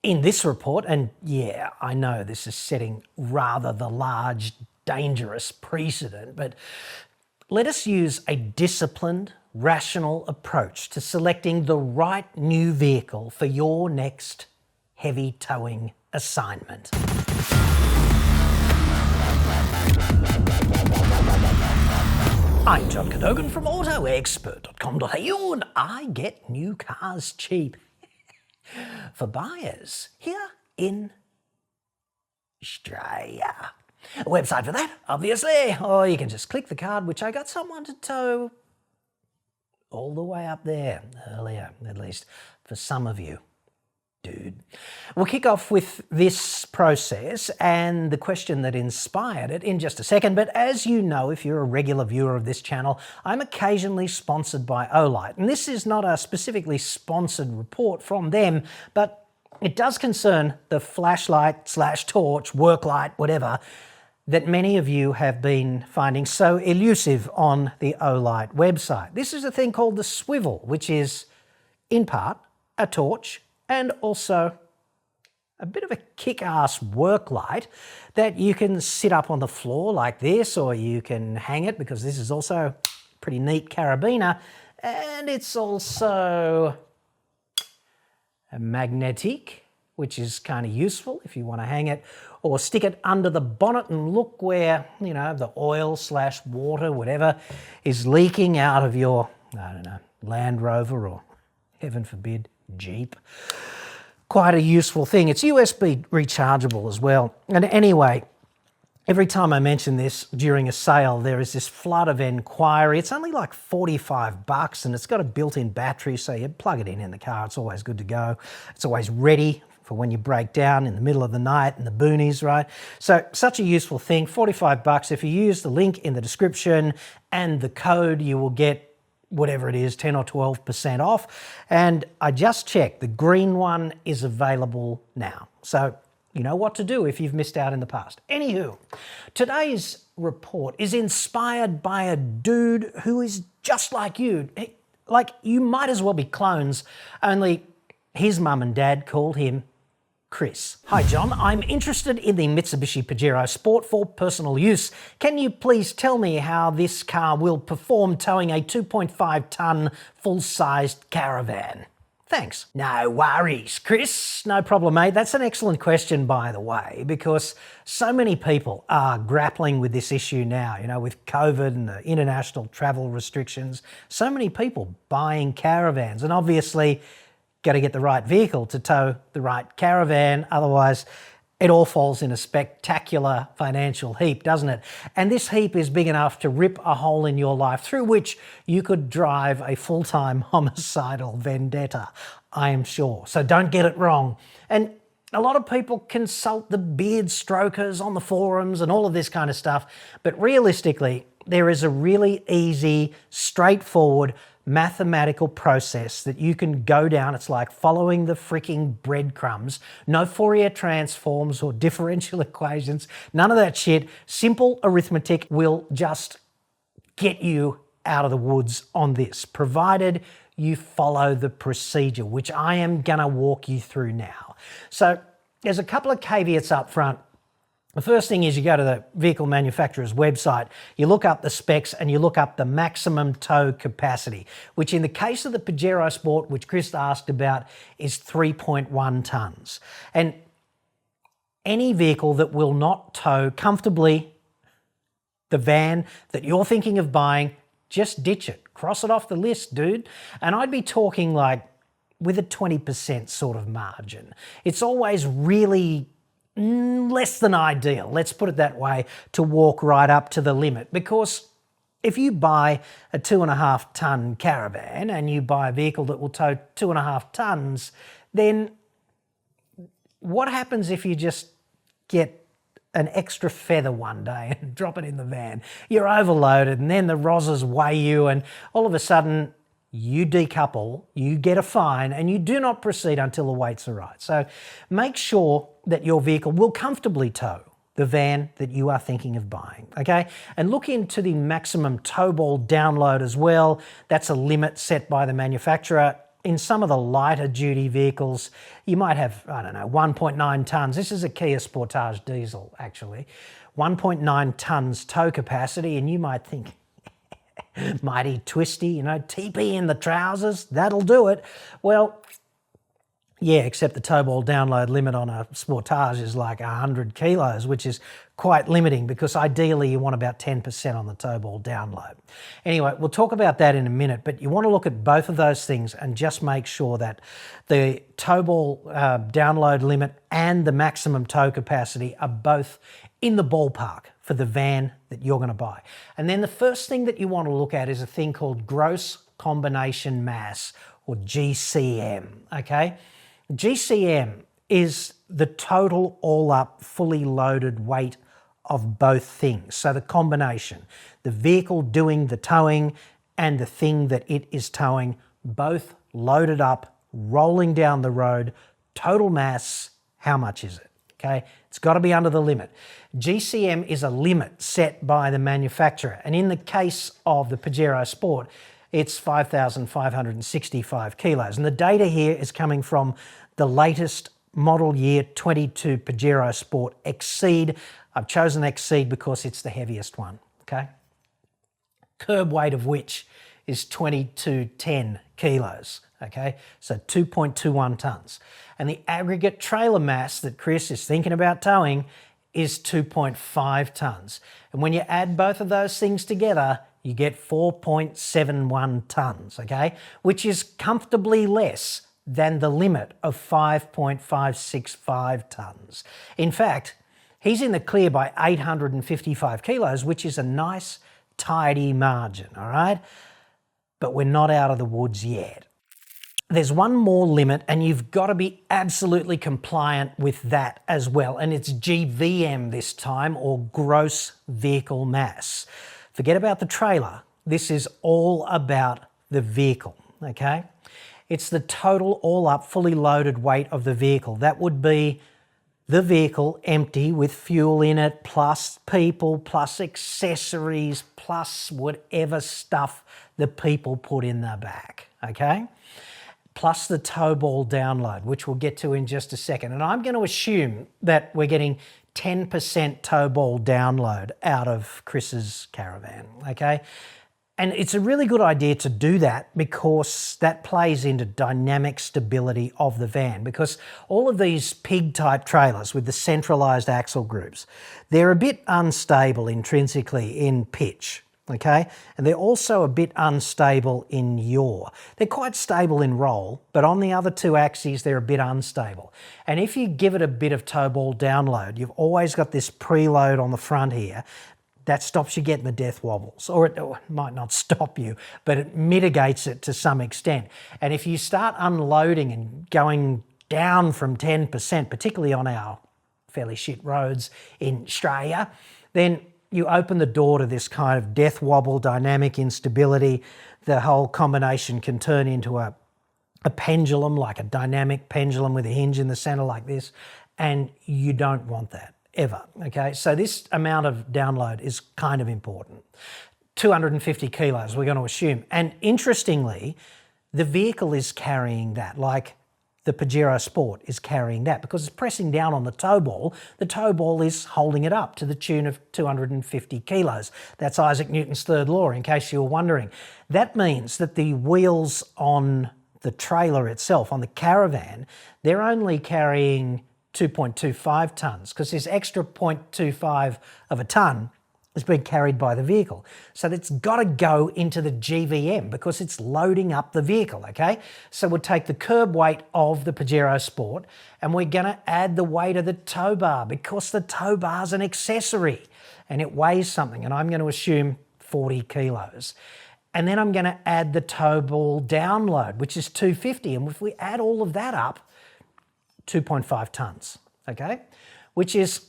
In this report, and yeah, I know this is setting rather the large, dangerous precedent, but let us use a disciplined, rational approach to selecting the right new vehicle for your next heavy towing assignment. I'm John Cadogan from AutoExpert.com.au, and I get new cars cheap for buyers here in Australia. A website for that, obviously, or you can just click the card, which I got someone to tow all the way up there earlier, at least for some of you. Dude. We'll kick off with this process and the question that inspired it in just a second, but as you know, if you're a regular viewer of this channel, I'm occasionally sponsored by Olight, and this is not a specifically sponsored report from them, but it does concern the flashlight / torch, work light, whatever, that many of you have been finding so elusive on the Olight website. This is a thing called the Swivel, which is in part a torch and also a bit of a kick-ass work light that you can sit up on the floor like this, or you can hang it, because this is also a pretty neat carabiner, and it's also a magnetic, which is kind of useful if you want to hang it, or stick it under the bonnet and look where, you know, the oil / water, whatever, is leaking out of your, I don't know, Land Rover or, heaven forbid, Jeep. Quite a useful thing. It's USB rechargeable as well. And anyway, every time I mention this during a sale, there is this flood of inquiry. It's only like $45 and it's got a built-in battery, so you plug it in the car. It's always good to go. It's always ready for when you break down in the middle of the night in the boonies, right? So such a useful thing, $45. If you use the link in the description and the code, you will get whatever it is, 10 or 12% off. And I just checked, the green one is available now. So you know what to do if you've missed out in the past. Anywho, today's report is inspired by a dude who is just like you. Like, you might as well be clones, only his mum and dad called him Chris. Hi John, I'm interested in the Mitsubishi Pajero Sport for personal use. Can you please tell me how this car will perform towing a 2.5 tonne full-sized caravan? Thanks. No worries, Chris. No problem, mate. That's an excellent question, by the way, because so many people are grappling with this issue now, you know, with COVID and the international travel restrictions. So many people buying caravans, and obviously got to get the right vehicle to tow the right caravan, otherwise it all falls in a spectacular financial heap, doesn't it? And this heap is big enough to rip a hole in your life through which you could drive a full-time homicidal vendetta, I am sure. So don't get it wrong. And a lot of people consult the beard strokers on the forums and all of this kind of stuff, but realistically, there is a really easy, straightforward, mathematical process that you can go down. It's like following the freaking breadcrumbs. No Fourier transforms or differential equations, none of that shit. Simple arithmetic will just get you out of the woods on this, provided you follow the procedure, which I am gonna walk you through now. So there's a couple of caveats up front. The first thing is you go to the vehicle manufacturer's website, you look up the specs and you look up the maximum tow capacity, which in the case of the Pajero Sport, which Chris asked about, is 3.1 tonnes. And any vehicle that will not tow comfortably the van that you're thinking of buying, just ditch it. Cross it off the list, dude. And I'd be talking like with a 20% sort of margin. It's always really less than ideal, let's put it that way, to walk right up to the limit, because if you buy a 2.5 tonne caravan and you buy a vehicle that will tow 2.5 tonnes, then what happens if you just get an extra feather one day and drop it in the van? You're overloaded, and then the rozzers weigh you, and all of a sudden you decouple, you get a fine, and you do not proceed until the weights are right. So make sure that your vehicle will comfortably tow the van that you are thinking of buying, okay? And look into the maximum tow ball download as well. That's a limit set by the manufacturer. in some of the lighter duty vehicles, you might have, I don't know, 1.9 tonnes. This is a Kia Sportage diesel, actually. 1.9 tonnes tow capacity, and you might think, mighty twisty, you know, TP in the trousers, that'll do it. Well, yeah, except the tow ball download limit on a Sportage is like 100 kilos, which is quite limiting because ideally you want about 10% on the tow ball download. Anyway, we'll talk about that in a minute, but you want to look at both of those things and just make sure that the tow ball download limit and the maximum tow capacity are both in the ballpark for the van that you're going to buy. And then the first thing that you want to look at is a thing called gross combination mass, or GCM, okay? GCM is the total all-up fully loaded weight of both things. So the combination, the vehicle doing the towing and the thing that it is towing, both loaded up, rolling down the road, total mass, how much is it? Okay, it's got to be under the limit. GCM is a limit set by the manufacturer, and in the case of the Pajero Sport, it's 5,565 kilos. And the data here is coming from the latest model year 22 Pajero Sport Exceed. I've chosen Exceed because it's the heaviest one, okay? Curb weight of which is 2210 kilos, okay? So 2.21 tonnes. And the aggregate trailer mass that Chris is thinking about towing is 2.5 tonnes. And when you add both of those things together, you get 4.71 tonnes, okay? Which is comfortably less than the limit of 5.565 tonnes. In fact, he's in the clear by 855 kilos, which is a nice, tidy margin, all right? But we're not out of the woods yet. There's one more limit, and you've got to be absolutely compliant with that as well, and it's GVM this time, or gross vehicle mass. Forget about the trailer. This is all about the vehicle, okay? It's the total all-up, fully loaded weight of the vehicle. That would be the vehicle empty with fuel in it, plus people, plus accessories, plus whatever stuff the people put in the back, okay? Plus the tow ball download, which we'll get to in just a second. And I'm going to assume that we're getting 10% tow ball download out of Chris's caravan, okay? And it's a really good idea to do that because that plays into dynamic stability of the van, because all of these pig-type trailers with the centralised axle groups, they're a bit unstable intrinsically in pitch, okay? And they're also a bit unstable in yaw. They're quite stable in roll, but on the other two axes, they're a bit unstable. And if you give it a bit of tow ball download, you've always got this preload on the front here that stops you getting the death wobbles, or it might not stop you, but it mitigates it to some extent. And if you start unloading and going down from 10%, particularly on our fairly shit roads in Australia, then you open the door to this kind of death wobble, dynamic instability. The whole combination can turn into a pendulum, like a dynamic pendulum with a hinge in the center like this, and you don't want that ever, okay? So this amount of download is kind of important. 250 kilos, we're going to assume. And interestingly, the vehicle is carrying that, like the Pajero Sport is carrying that, because it's pressing down on the tow ball. The tow ball is holding it up to the tune of 250 kilos. That's Isaac Newton's third law, in case you were wondering. That means that the wheels on the trailer itself, on the caravan, they're only carrying 2.25 tonnes, because this extra 0.25 of a tonne is being carried by the vehicle. So it's got to go into the GVM because it's loading up the vehicle, okay? So we'll take the curb weight of the Pajero Sport and we're going to add the weight of the tow bar, because the tow bar is an accessory and it weighs something, and I'm going to assume 40 kilos. And then I'm going to add the tow ball download, which is 250. And if we add all of that up, 2.5 tonnes, okay? Which is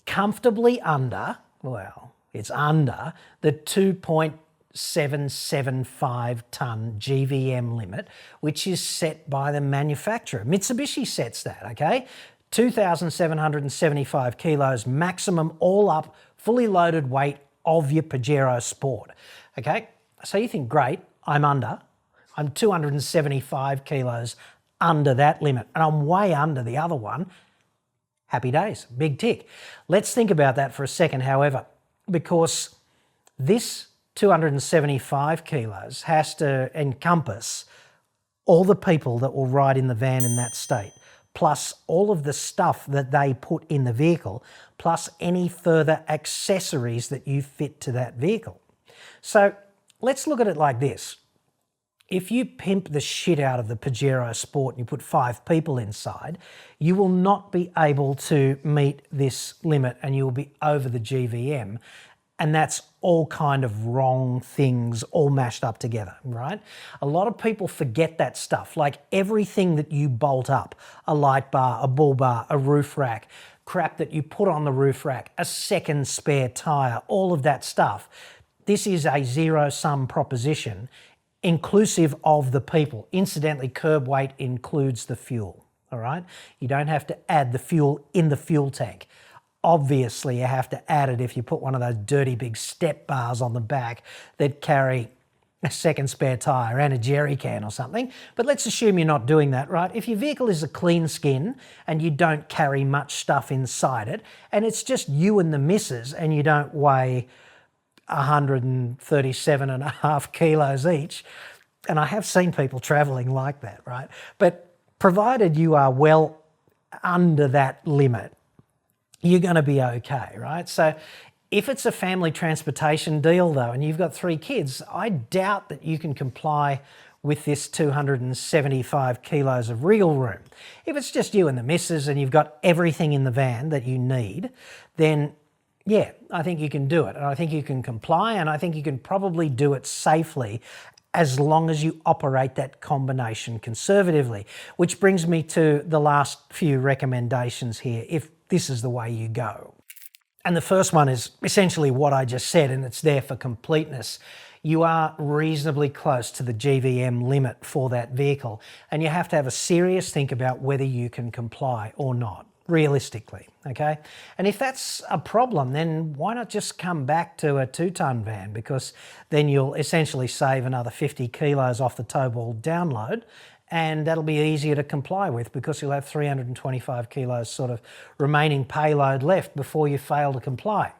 comfortably under, well, it's under the 2.775 tonne GVM limit, which is set by the manufacturer. Mitsubishi sets that, okay? 2,775 kilos maximum all up, fully loaded weight of your Pajero Sport, okay? So you think, great, I'm under. I'm 275 kilos under that limit, and I'm way under the other one. Happy days, big tick. Let's think about that for a second, however, because this 275 kilos has to encompass all the people that will ride in the van in that state, plus all of the stuff that they put in the vehicle, plus any further accessories that you fit to that vehicle. So let's look at it like this. If you pimp the shit out of the Pajero Sport and you put 5 people inside, you will not be able to meet this limit and you will be over the GVM. And that's all kind of wrong things all mashed up together, right? A lot of people forget that stuff, like everything that you bolt up, a light bar, a bull bar, a roof rack, crap that you put on the roof rack, a second spare tyre, all of that stuff. This is a zero-sum proposition, inclusive of the people. Incidentally, curb weight includes the fuel, all right? You don't have to add the fuel in the fuel tank. Obviously, you have to add it if you put one of those dirty big step bars on the back that carry a second spare tyre and a jerry can or something. But let's assume you're not doing that, right? If your vehicle is a clean skin and you don't carry much stuff inside it, and it's just you and the missus and you don't weigh 137.5 kilos each, and I have seen people travelling like that, right? But provided you are well under that limit, you're going to be okay, right? So if it's a family transportation deal though, and you've got 3 kids, I doubt that you can comply with this 275 kilos of wriggle room. If it's just you and the missus and you've got everything in the van that you need, then yeah, I think you can do it. And I think you can comply, and I think you can probably do it safely as long as you operate that combination conservatively. Which brings me to the last few recommendations here, if this is the way you go. And the first one is essentially what I just said, and it's there for completeness. You are reasonably close to the GVM limit for that vehicle, and you have to have a serious think about whether you can comply or not, realistically, okay? And if that's a problem, then why not just come back to a 2-tonne van, because then you'll essentially save another 50 kilos off the tow ball download, and that'll be easier to comply with because you'll have 325 kilos sort of remaining payload left before you fail to comply.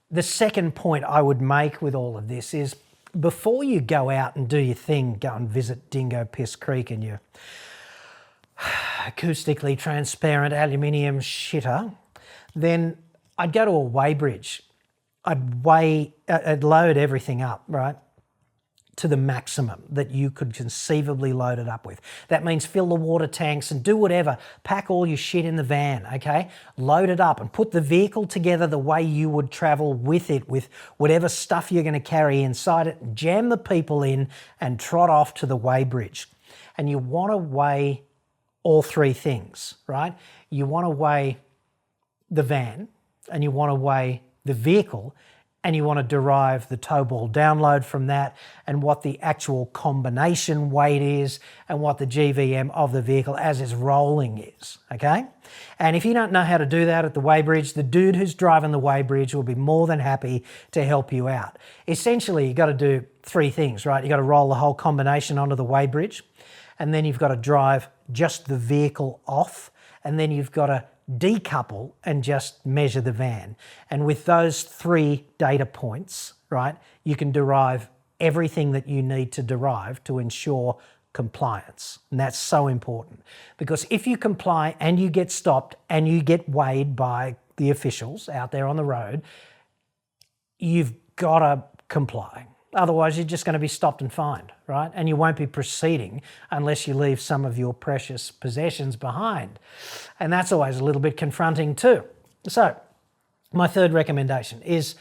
The second point I would make with all of this is before you go out and do your thing, go and visit Dingo Piss Creek in your acoustically transparent aluminium shitter, then I'd go to a weighbridge. I'd load everything up, right, to the maximum that you could conceivably load it up with. That means fill the water tanks and do whatever. Pack all your shit in the van, okay? Load it up and put the vehicle together the way you would travel with it, with whatever stuff you're going to carry inside it. Jam the people in and trot off to the weighbridge. And you want to weigh all 3 things, right? You want to weigh the van, and you want to weigh the vehicle, and you want to derive the tow ball download from that, and what the actual combination weight is, and what the GVM of the vehicle as it's rolling is, okay? And if you don't know how to do that at the weighbridge, the dude who's driving the weighbridge will be more than happy to help you out. Essentially, you've got to do 3 things, right? You've got to roll the whole combination onto the weighbridge, and then you've got to drive just the vehicle off, and then you've got to decouple and just measure the van. And with those 3 data points, right, you can derive everything that you need to derive to ensure compliance. And that's so important, because if you comply and you get stopped and you get weighed by the officials out there on the road, you've got to comply. Otherwise, you're just going to be stopped and fined, right? And you won't be proceeding unless you leave some of your precious possessions behind. And that's always a little bit confronting too. So my third recommendation is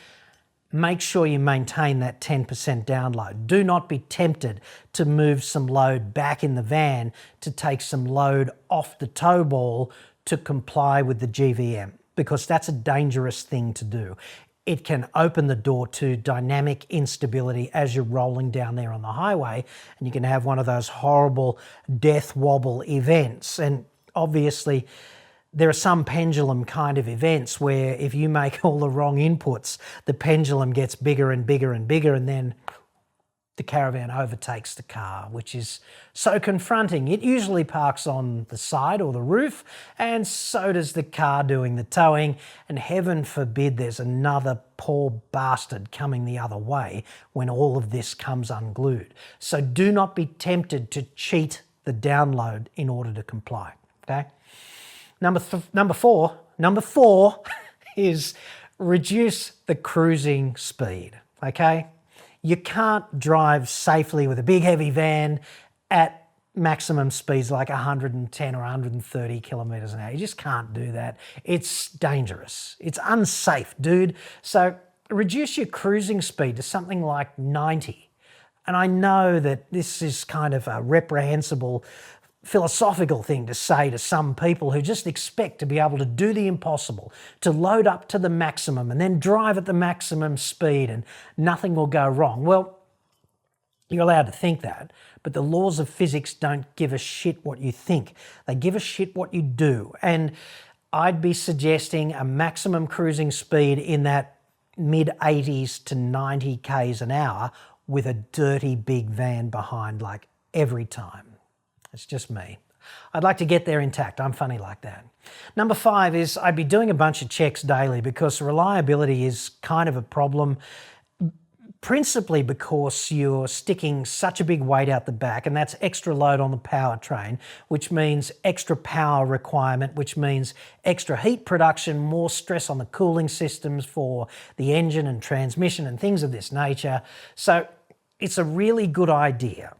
make sure you maintain that 10% download. Do not be tempted to move some load back in the van to take some load off the tow ball to comply with the GVM, because that's a dangerous thing to do. It can open the door to dynamic instability as you're rolling down there on the highway, and you can have one of those horrible death wobble events. And obviously there are some pendulum kind of events where if you make all the wrong inputs, the pendulum gets bigger and bigger and bigger, and then the caravan overtakes the car, which is so confronting. It usually parks on the side or the roof, and so does the car doing the towing, and heaven forbid there's another poor bastard coming the other way when all of this comes unglued. So do not be tempted to cheat the download in order to comply, okay? Number four is reduce the cruising speed, okay? You can't drive safely with a big heavy van at maximum speeds like 110 or 130 kilometers an hour. You just can't do that. It's dangerous. It's unsafe, dude. So reduce your cruising speed to something like 90. And I know that this is kind of a reprehensible philosophical thing to say to some people who just expect to be able to do the impossible, to load up to the maximum and then drive at the maximum speed and nothing will go wrong. Well, you're allowed to think that, but the laws of physics don't give a shit what you think. They give a shit what you do. And I'd be suggesting a maximum cruising speed in that mid-80s to 90 k's an hour with a dirty big van behind, like every time. It's just me. I'd like to get there intact. I'm funny like that. Number 5 is I'd be doing a bunch of checks daily because reliability is kind of a problem, principally because you're sticking such a big weight out the back, and that's extra load on the powertrain, which means extra power requirement, which means extra heat production, more stress on the cooling systems for the engine and transmission and things of this nature. So it's a really good idea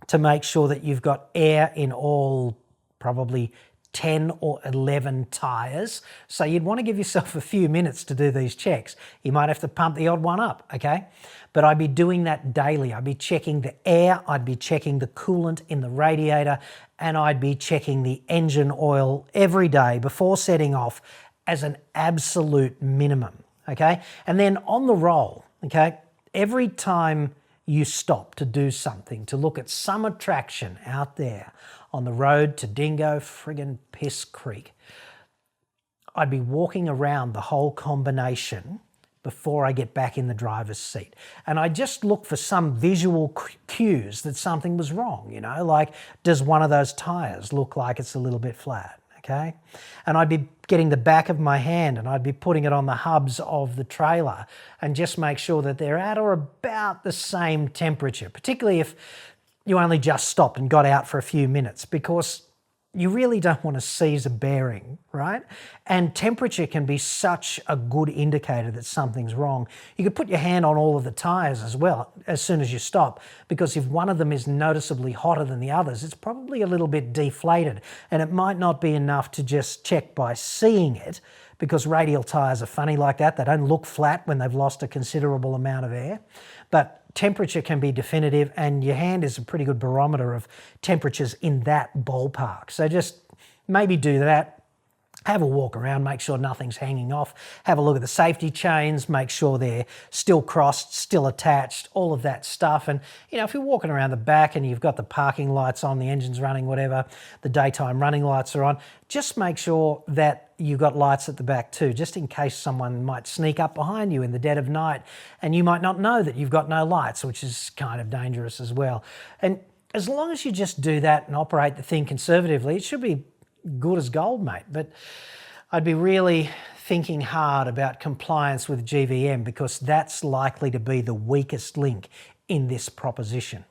to make sure that you've got air in all probably 10 or 11 tyres. So you'd want to give yourself a few minutes to do these checks. You might have to pump the odd one up, okay? But I'd be doing that daily. I'd be checking the air, I'd be checking the coolant in the radiator, and I'd be checking the engine oil every day before setting off as an absolute minimum, okay? And then on the roll, okay, every time you stop to do something, to look at some attraction out there on the road to Dingo friggin' Piss Creek, I'd be walking around the whole combination before I get back in the driver's seat. And I just look for some visual cues that something was wrong, you know, like does one of those tyres look like it's a little bit flat? Okay. And I'd be getting the back of my hand and I'd be putting it on the hubs of the trailer and just make sure that they're at or about the same temperature, particularly if you only just stopped and got out for a few minutes, because you really don't want to seize a bearing, right? And temperature can be such a good indicator that something's wrong. You could put your hand on all of the tyres as well as soon as you stop, because if one of them is noticeably hotter than the others, it's probably a little bit deflated, and it might not be enough to just check by seeing it, because radial tyres are funny like that. They don't look flat when they've lost a considerable amount of air. But temperature can be definitive, and your hand is a pretty good barometer of temperatures in that ballpark. So just maybe do that. Have a walk around, make sure nothing's hanging off. Have a look at the safety chains, make sure they're still crossed, still attached, all of that stuff. And, you know, if you're walking around the back and you've got the parking lights on, the engine's running, whatever, the daytime running lights are on, just make sure that you've got lights at the back too, just in case someone might sneak up behind you in the dead of night and you might not know that you've got no lights, which is kind of dangerous as well. And as long as you just do that and operate the thing conservatively, it should be good as gold, mate. But I'd be really thinking hard about compliance with GVM, because that's likely to be the weakest link in this proposition.